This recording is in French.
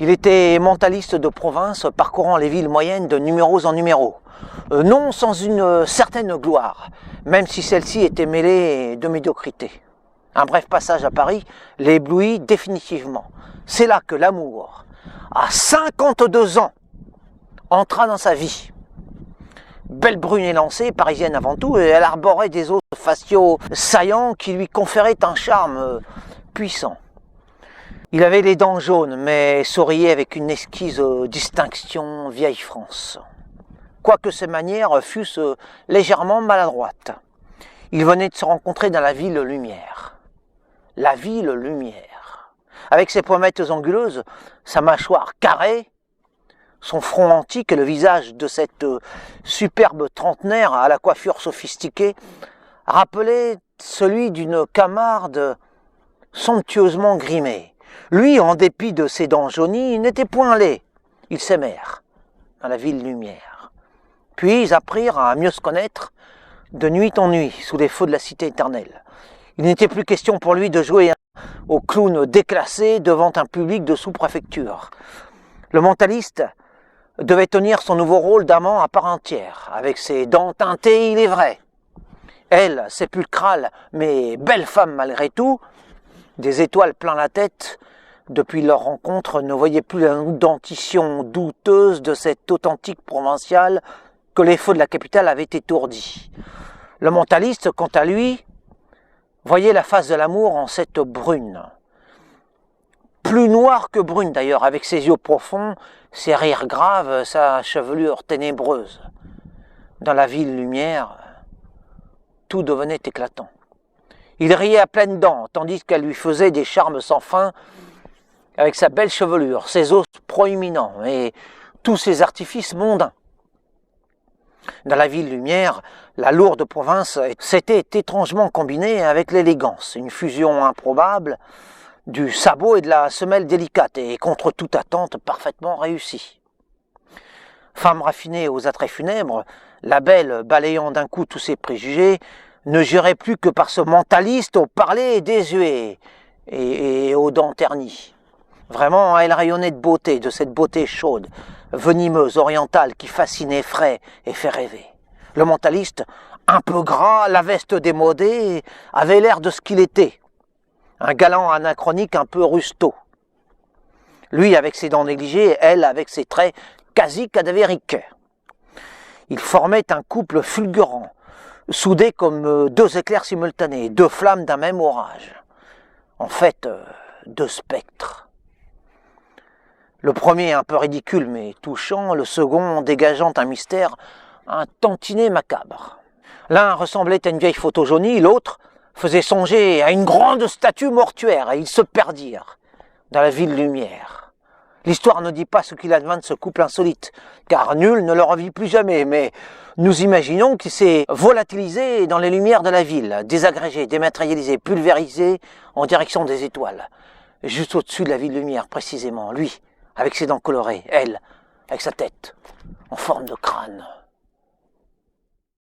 Il était mentaliste de province, parcourant les villes moyennes de numéros en numéros. Non sans une certaine gloire, même si celle-ci était mêlée de médiocrité. Un bref passage à Paris l'éblouit définitivement. C'est là que l'amour, à 52 ans, entra dans sa vie. Belle brune élancée, parisienne avant tout, et elle arborait des os faciaux saillants qui lui conféraient un charme puissant. Il avait les dents jaunes, mais souriait avec une exquise distinction vieille France. Quoique ses manières fussent légèrement maladroites. Ils venaient de se rencontrer dans la ville Lumière. La ville Lumière. Avec ses pommettes anguleuses, sa mâchoire carrée, son front antique et le visage de cette superbe trentenaire à la coiffure sophistiquée rappelaient celui d'une Camarde somptueusement grimée. Lui, en dépit de ses dents jaunies, n'était point laid. Ils s'aimèrent dans la ville Lumière. Puis ils apprirent à mieux se connaître de nuit en nuit, sous les feux de la cité éternelle. Il n'était plus question pour lui de jouer au clown déclassé devant un public de sous-préfecture. Le mentaliste devait tenir son nouveau rôle d'amant à part entière, avec ses dents teintées, il est vrai. Elle, sépulcrale, mais belle femme malgré tout, des étoiles plein la tête, depuis leur rencontre, ne voyait plus la dentition douteuse de cet authentique provincial que les feux de la capitale avaient étourdi. Le mentaliste, quant à lui, voyait la face de l'amour en cette brune. Plus noire que brune d'ailleurs, avec ses yeux profonds, ses rires graves, sa chevelure ténébreuse. Dans la ville Lumière, tout devenait éclatant. Il riait à pleines dents, tandis qu'elle lui faisait des charmes sans fin, avec sa belle chevelure, ses os proéminents et tous ses artifices mondains. Dans la ville Lumière, la lourde province s'était étrangement combinée avec l'élégance, une fusion improbable du sabot et de la semelle délicate, et contre toute attente parfaitement réussie. Femme raffinée aux attraits funèbres, la belle, balayant d'un coup tous ses préjugés, ne jurait plus que par ce mentaliste au parler désuet et aux dents ternies. Vraiment, elle rayonnait de beauté, de cette beauté chaude, venimeuse, orientale, qui fascine, effraie et fait rêver. Le mentaliste, un peu gras, la veste démodée, avait l'air de ce qu'il était. Un galant anachronique un peu rusteau. Lui avec ses dents négligées, elle avec ses traits quasi cadavériques. Ils formaient un couple fulgurant, soudés comme deux éclairs simultanés, deux flammes d'un même orage. En fait, deux spectres. Le premier un peu ridicule mais touchant, le second dégageant un mystère un tantinet macabre. L'un ressemblait à une vieille photo jaunie, l'autre faisait songer à une grande statue mortuaire, et ils se perdirent dans la ville Lumière. L'histoire ne dit pas ce qu'il advint de ce couple insolite, car nul ne le revit plus jamais, mais nous imaginons qu'il s'est volatilisé dans les lumières de la ville, désagrégé, dématérialisé, pulvérisé en direction des étoiles, juste au-dessus de la ville Lumière précisément, lui, avec ses dents colorées, elle, avec sa tête en forme de crâne.